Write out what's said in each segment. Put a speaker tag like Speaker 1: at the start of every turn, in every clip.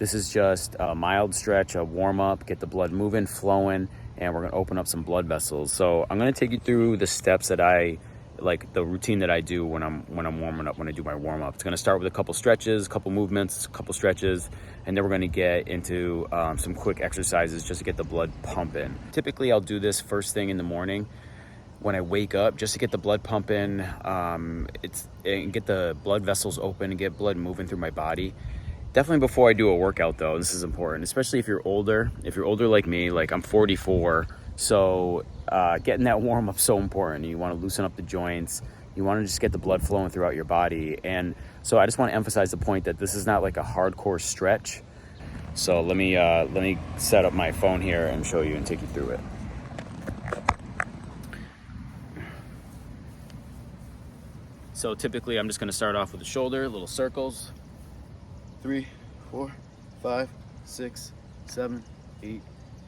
Speaker 1: This is just a mild stretch, a warm up, get the blood moving, flowing, and we're gonna open up some blood vessels. So I'm gonna take you through the steps that the routine that I do when I'm warming up, when I do my warm up. It's gonna start with a couple stretches, a couple movements, a couple stretches, and then we're gonna get into some quick exercises just to get the blood pumping. Typically I'll do this first thing in the morning when I wake up, just to get the blood pumping, and get the blood vessels open and get blood moving through my body. Definitely before I do a workout though, this is important, especially if you're older. If you're older like me, like I'm 44, so getting that warm up so important. You want to loosen up the joints. You want to just get the blood flowing throughout your body. And so I just want to emphasize the point that this is not like a hardcore stretch. So let me set up my phone here and show you and take you through it. So typically I'm just going to start off with the shoulder, little circles. 3, 4, 5, 6, 7, 8,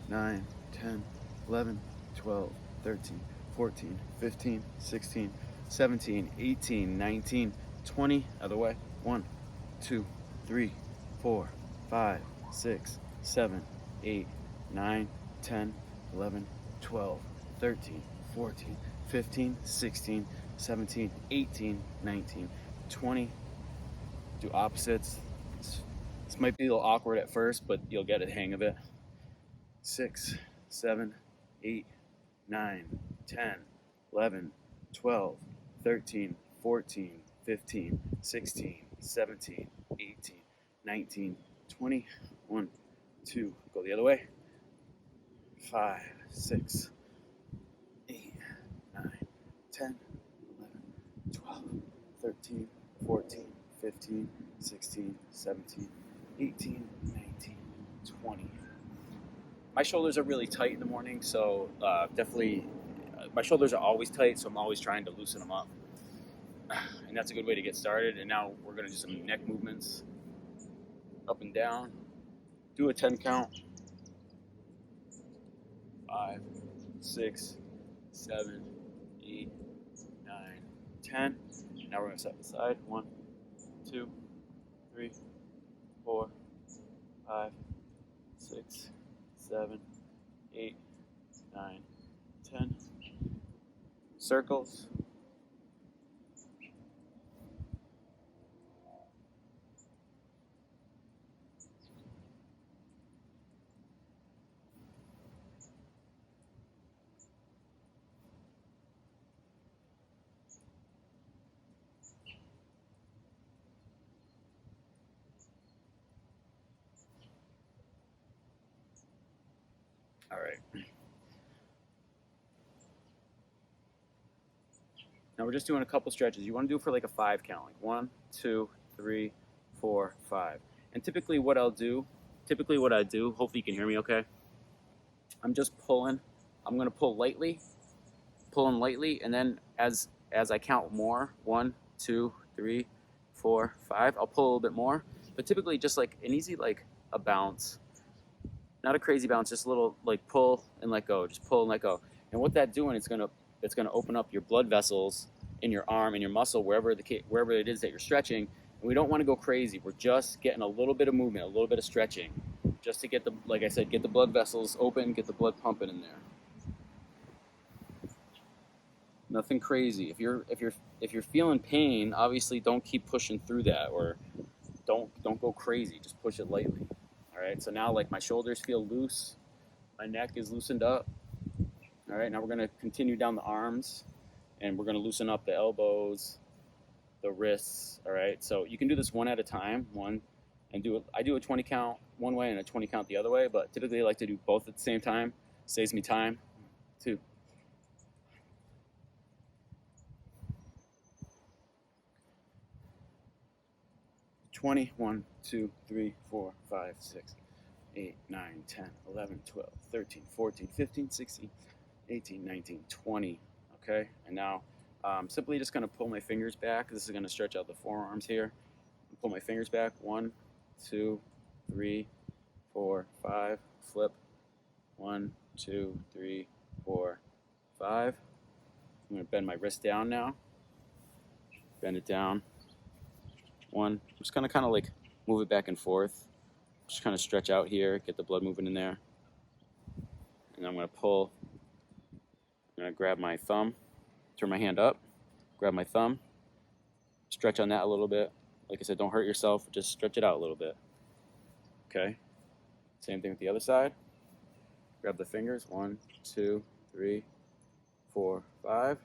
Speaker 1: 9, 10, 11, 12, 13, 14, 15, 16, 17, 18, 19, 20. Other way. 1, 2, 3, 4, 5, 6, 7, 8, 9, 10, 11, 12, 13, 14, 15, 16, 17, 18, 19, 20. Do opposites. This might be a little awkward at first, but you'll get a hang of it. 6, 7, 8, 9, 10, 11, 12, 13, 14, 15, 16, 17, 18, 19, 20. 1, 2, go the other way. 5, 6, 8, 9, 10, 11, 12, 13, 14, 15, 16, 17, 18, 19, 20. My shoulders are really tight in the morning, so definitely, my shoulders are always tight, so I'm always trying to loosen them up. And that's a good way to get started. And now we're gonna do some neck movements, up and down. Do a 10 count. 5, 6, 7, 8, 9, 10. Now we're gonna step aside. 1, 2, 3, 4, 5, 6, 7, 8, 9, 10. Circles. All right. Now we're just doing a couple stretches. You want to do it for like a 5 count, like 1, 2, 3, 4, 5. And typically what I do, hopefully you can hear me okay. I'm just pulling. I'm gonna pull lightly, pulling lightly, and then as I count more, 1, 2, 3, 4, 5, I'll pull a little bit more. But typically just like an easy, like a bounce. Not a crazy bounce, just a little like pull and let go, just pull and let go. And what that's doing, it's gonna open up your blood vessels in your arm and your muscle, wherever it is that you're stretching. And we don't want to go crazy. We're just getting a little bit of movement, a little bit of stretching, just to get like I said, get the blood vessels open, get the blood pumping in there. Nothing crazy. If you're feeling pain, obviously don't keep pushing through that, or don't go crazy. Just push it lightly. All right. So now, like, my shoulders feel loose, my neck is loosened up. All right. Now we're gonna continue down the arms, and we're gonna loosen up the elbows, the wrists. All right. So you can do this one at a time. I do a 20 count one way and a 20 count the other way, but typically I like to do both at the same time. Saves me time. 2. 20. 1, 2, 3, 4, 5, 6, 8, 9, 10, 11, 12, 13, 14, 15, 16, 18, 19, 20. Okay, and now I'm simply just going to pull my fingers back. This is going to stretch out the forearms here. Pull my fingers back. 1, 2, 3, 4, 5. Flip. 1, 2, 3, 4, 5. I'm going to bend my wrist down now. Bend it down. 1. I'm just going to kind of like move it back and forth. Just kind of stretch out here, get the blood moving in there. And I'm going to pull. I'm going to grab my thumb, turn my hand up, grab my thumb, stretch on that a little bit. Like I said, don't hurt yourself, just stretch it out a little bit. Okay? Same thing with the other side. Grab the fingers, 1, 2, 3, 4, 5.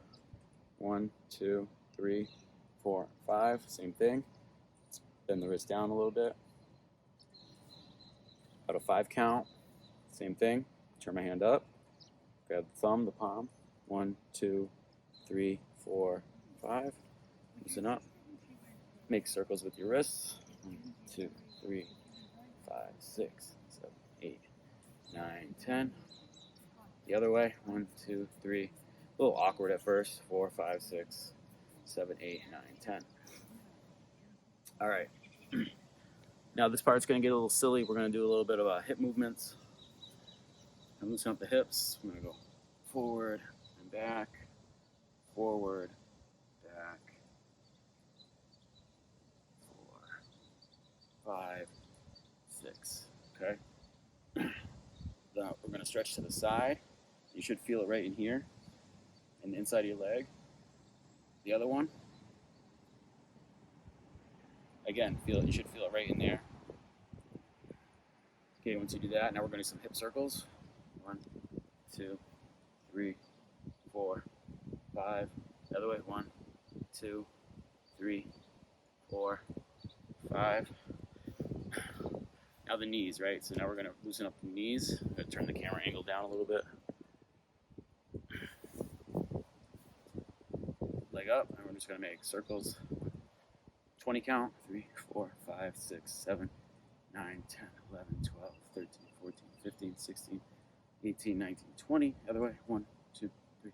Speaker 1: 1, 2, 3, 4, 5. Same thing. Bend the wrist down a little bit. About a 5 count. Same thing. Turn my hand up. Grab the thumb, the palm. 1, 2, 3, 4, 5. Loosen up. Make circles with your wrists. 1, 2, 3, 5, 6, 7, 8, 9, 10. The other way. 1, 2, 3. A little awkward at first. 4, 5, 6, 7, 8, 9, 10. All right. Now this part's going to get a little silly. We're going to do a little bit of hip movements. And loosen up the hips. I'm going to go forward and back, forward, back, 4, 5, 6. Okay. Now we're going to stretch to the side. You should feel it right in here, in the inside of your leg. The other one. Again, feel it. You should feel it right in there. Okay, once you do that, now we're going to do some hip circles. 1, 2, 3, 4, 5. The other way. 1, 2, 3, 4, 5. Now the knees, right? So now we're going to loosen up the knees. I'm going to turn the camera angle down a little bit. Leg up, and we're just going to make circles. 20 count. 3, 4, 5, 6, 7, 9, 10, 11, 12, 13, 14, 15, 16, 18, 19, 20. Other way. 1, 2, 3,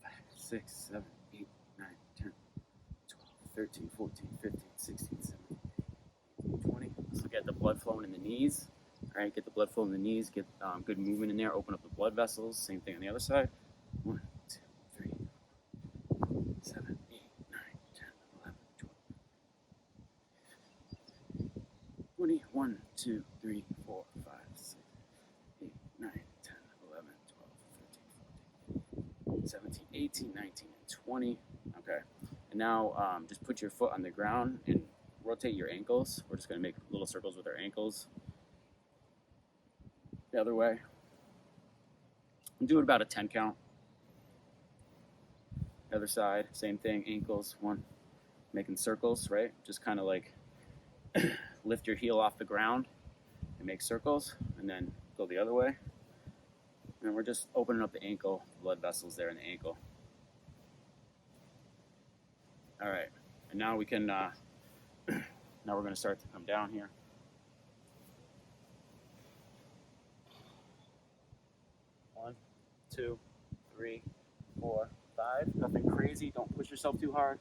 Speaker 1: 5, 6, 7, 8, 9, 10, 12, 13, 14, 15, 16, 17, 18, 20. So get the blood flowing in the knees. All right, get the blood flowing in the knees. Get good movement in there. Open up the blood vessels. Same thing on the other side. 1, 2, 3, 7, 8, 9, 10, 11, 12, 20. 1, 2, 3, 4, 5, 6, 8, 9, 10, 11, 12, 13, 14, 17, 18, 19, and 20. Okay. And now just put your foot on the ground and rotate your ankles. We're just going to make little circles with our ankles. The other way. And do it about a 10 count. The other side, same thing, ankles. 1, making circles, right? Just kind of like lift your heel off the ground and make circles, and then go the other way. And we're just opening up the ankle, blood vessels there in the ankle. All right, and now we can, now we're going to start to come down here. One, 2, 3, 4, 5. Nothing crazy. Don't push yourself too hard.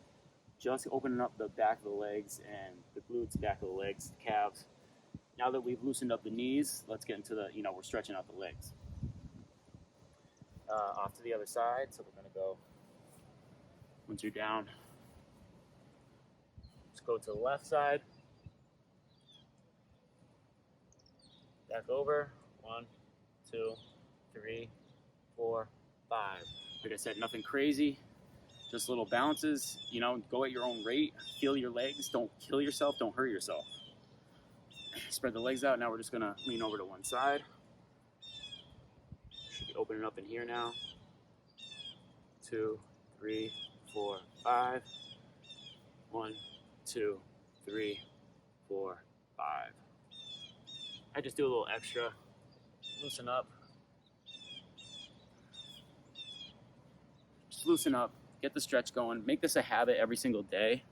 Speaker 1: Just opening up the back of the legs and the glutes, back of the legs, the calves. Now that we've loosened up the knees, let's get into the, we're stretching out the legs. Off to the other side. So we're going to go, once you're down, let's go to the left side. Back over. 1, 2, 3, 4, 5. Like I said, nothing crazy. Just little bounces, go at your own rate. Feel your legs. Don't kill yourself. Don't hurt yourself. Spread the legs out. Now we're just going to lean over to one side. Should be opening up in here now. 2, 3, 4, 5. 1, 2, 3, 4, 5. I just do a little extra. Loosen up. Just loosen up. Get the stretch going. Make this a habit every single day.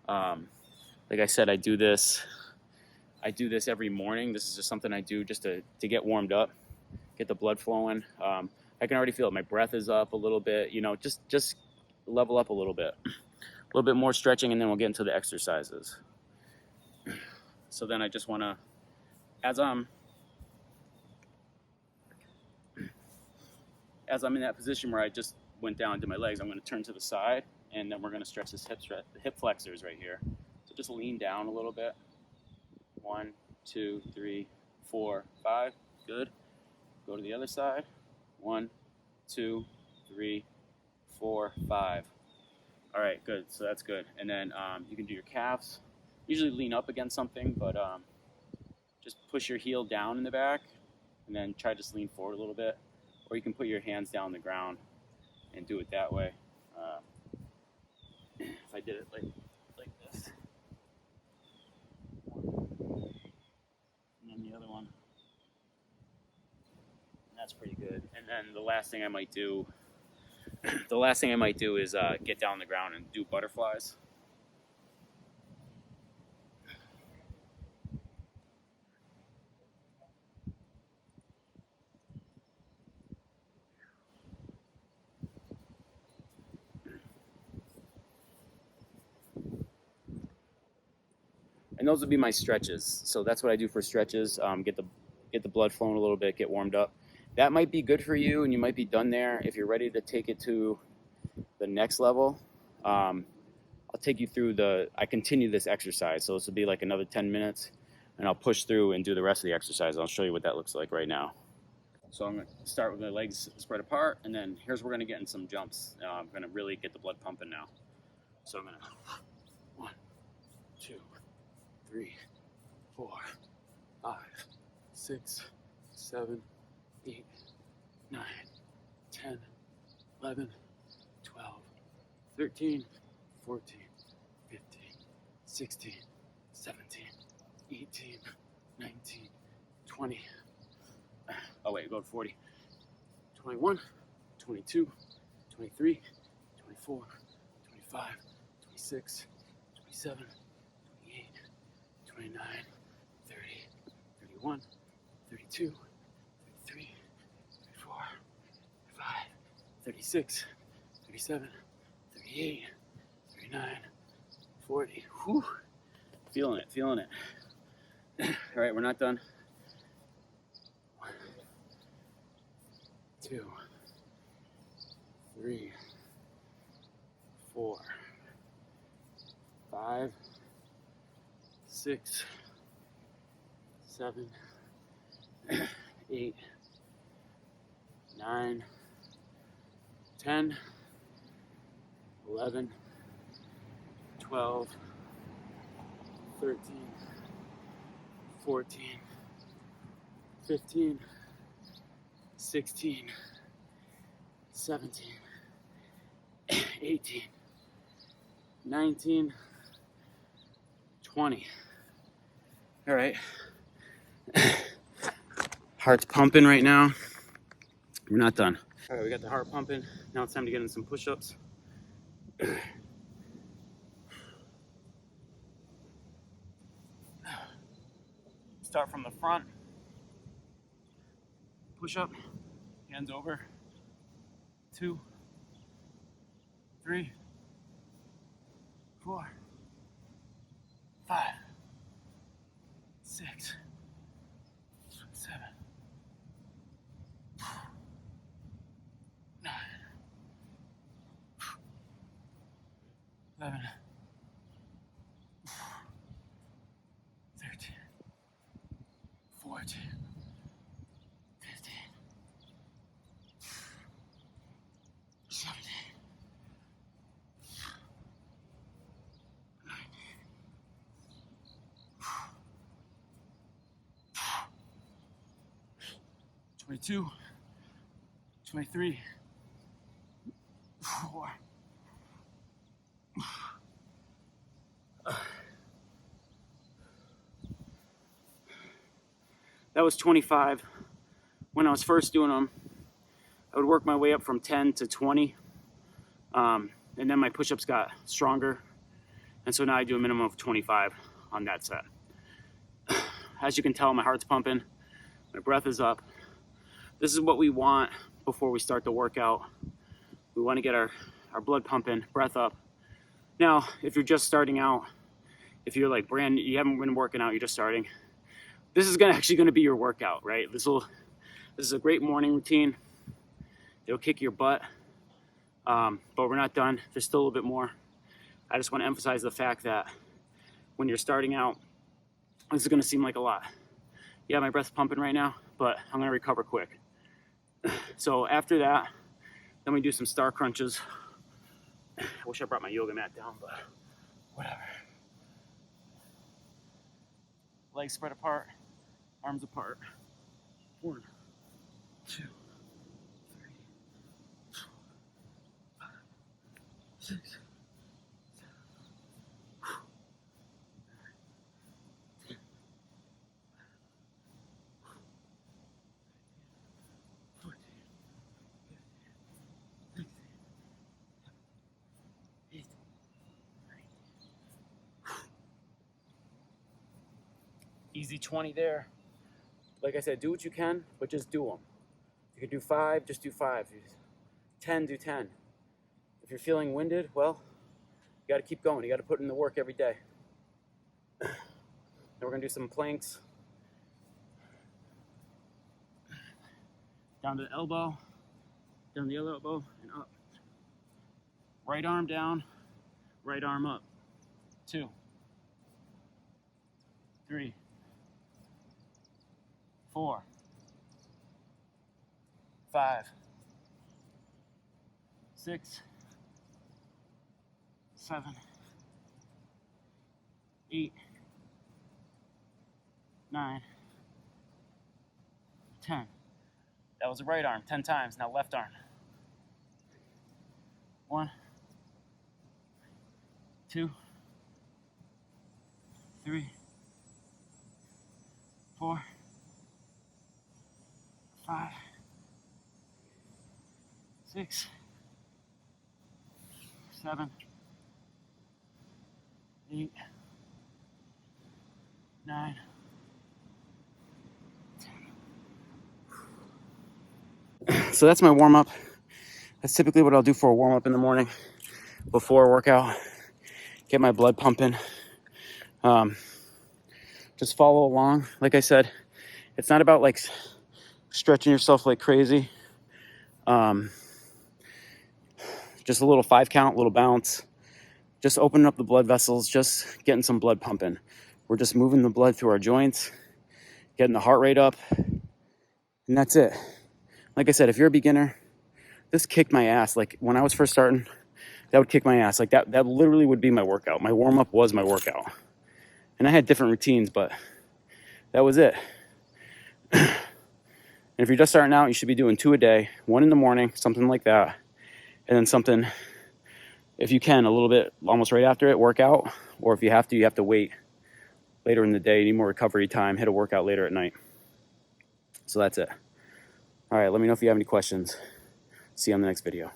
Speaker 1: Like I said, I do this every morning. This is just something I do just to get warmed up, get the blood flowing. I can already feel it. My breath is up a little bit. Just level up a little bit. A little bit more stretching, and then we'll get into the exercises. So then I just want to, as I'm in that position where I just went down to my legs, I'm going to turn to the side, and then we're going to stretch this hip flexors right here. So just lean down a little bit. 1, 2, 3, 4, 5. Good. Go to the other side. 1, 2, 3, 4, 5. All right, good. So that's good. And then you can do your calves. Usually lean up against something, but just push your heel down in the back and then try to just lean forward a little bit. Or you can put your hands down on the ground and do it that way. If I did it like this. And then the other one. And that's pretty good. And then the last thing I might do is get down on the ground and do butterflies. And those would be my stretches. So that's what I do for stretches. Get the blood flowing a little bit, get warmed up. That might be good for you, and you might be done there. If you're ready to take it to the next level, I'll take you through I continue this exercise. So this will be like another 10 minutes, and I'll push through and do the rest of the exercise. I'll show you what that looks like right now. So I'm going to start with my legs spread apart, and then here's where we're going to get in some jumps. I'm going to really get the blood pumping now. So I'm going to 1, 2, 3, 4, 5, 6, 7, 8, 9, 10, 11, 12, 13, 14, 15, 16, 17, 18, 19, 20. Oh wait, go to 40. 21, 22, 23, 24, 25, 26, 27, 28, 29, 30, 31, 32, 33, 34, 35, 36, 37, 38, 39, 40. Whew. Feeling it. All right, we're not done. 1, 2, 3, 4, 5, 6, 7, 8, 9, 10, 11, 12, 13, 14, 15, 16, 17, 18, 19, 20. All right. Heart's pumping right now. We're not done. All right, we got the heart pumping. Now it's time to get in some push-ups. Start from the front. Push up, hands over. 2, 3, 4, 5, 6, 7, 9, 11, 13, 14, 15, 17, 19, 22, 23, 4. That was 25. When I was first doing them, I would work my way up from 10 to 20. And then my push-ups got stronger. And so now I do a minimum of 25 on that set. As you can tell, my heart's pumping. My breath is up. This is what we want before we start the workout. We want to get our blood pumping, breath up. Now, if you're just starting out, if you're like you haven't been working out, you're just starting, this is actually going to be your workout, right? This is a great morning routine. It'll kick your butt, but we're not done. There's still a little bit more. I just want to emphasize the fact that when you're starting out, this is going to seem like a lot. Yeah, my breath's pumping right now, but I'm gonna recover quick. So after that, then we do some star crunches. I wish I brought my yoga mat down, but whatever. Legs spread apart, arms apart. 1, 2, 3, 4, 5, 6, 7, 14, 15, 16, 17, 18, 19. Easy 20 there. Like I said, do what you can, but just do them. If you can do 5, just do 5. 10, do 10. If you're feeling winded, well, you got to keep going. You got to put in the work every day. Then we're going to do some planks. Down to the elbow, down the other elbow, and up. Right arm down, right arm up. 2, 3, 4, 5, 6, 7, 8, 9, 10. That was the right arm, 10 times. Now left arm. 1, 2, 3, 4, 5, 6, 7, 8, 9, 10. So that's my warm-up. That's typically what I'll do for a warm-up in the morning before a workout. Get my blood pumping. Just follow along. Like I said, it's not about like stretching yourself like crazy. Just a little 5 count, little bounce. Just opening up the blood vessels, just getting some blood pumping. We're just moving the blood through our joints, getting the heart rate up, and that's it. Like I said, if you're a beginner, this kicked my ass. Like when I was first starting, that would kick my ass. Like that literally would be my workout. My warm-up was my workout. And I had different routines, but that was it. And if you're just starting out, you should be doing 2 a day, 1 in the morning, something like that. And then something, if you can, a little bit almost right after it, workout. Or if you have to wait later in the day, you need more recovery time, hit a workout later at night. So that's it. All right, let me know if you have any questions. See you on the next video.